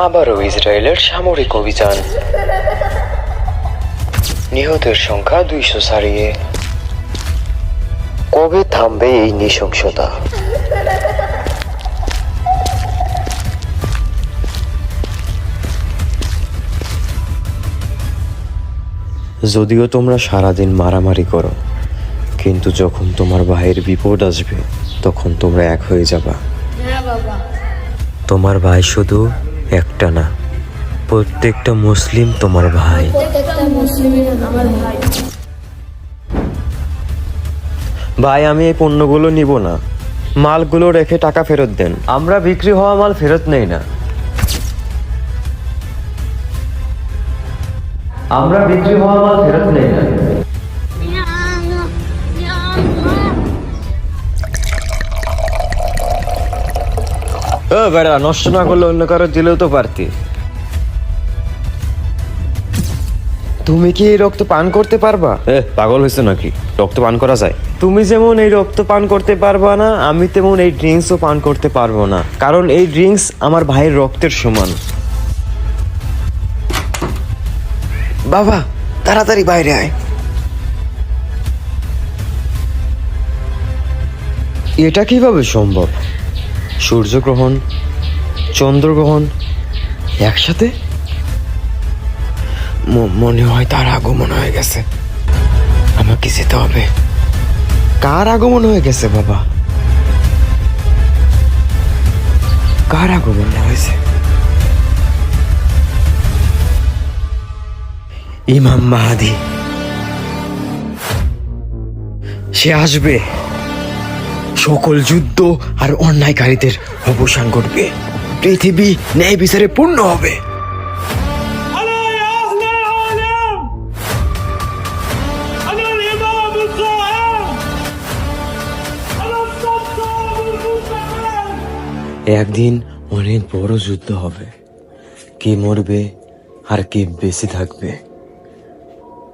আবারও ইসরায়েলের সামরিক অভিযান, নিহতের সংখ্যা 200 ছাড়িয়ে। কবে থামবে এই নৃশংসতা? যদিও তোমরা সারাদিন মারামারি করো, কিন্তু যখন তোমার ভাইয়ের বিপদ আসবে তখন তোমরা এক হয়ে যাবা। তোমার ভাই শুধু একটা না, প্রত্যেকটা মুসলিম তোমার ভাই। ভাই, আমি এই পণ্যগুলো নিব না। মালগুলো রেখে টাকা ফেরত দেন। আমরা বিক্রি হওয়া মাল ফেরত নেই না। আমরা বিক্রি হওয়া মাল ফেরত নেই না। বেড়া, নষ্ট না করলে অন্য কারো দিলেও তো পারতি। তুমি কি এই রক্ত পান করতে পারবা? পাগল হয়েছে নাকি? রক্ত পান করা যায়? তুমি যেমন এই রক্ত পান করতে পারবা না, আমি তেমন এই ড্রিঙ্কসও পান করতে পারবো না, কারণ এই ড্রিঙ্কস আমার ভাইয়ের রক্তের সমান। বাবা, তাড়াতাড়ি বাইরে আয়। এটা কিভাবে সম্ভব? সূর্যগ্রহণ, চন্দ্রগ্রহণ একসাথে? মনে হয় তার আগমন হয়ে গেছে। আমাকে যেতে হবে। কার আগমন হয়ে গেছে বাবা? কার আগমন হয়েছে? ইমাম মাহাদি। সে আসবে, সকল যুদ্ধ আর অন্যায়কারীদের অবসান করবে, পৃথিবী ন্যায় বিচারে পূর্ণ হবে। একদিন অনেক বড় যুদ্ধ হবে। কে মরবে আর কে বেঁচে থাকবে।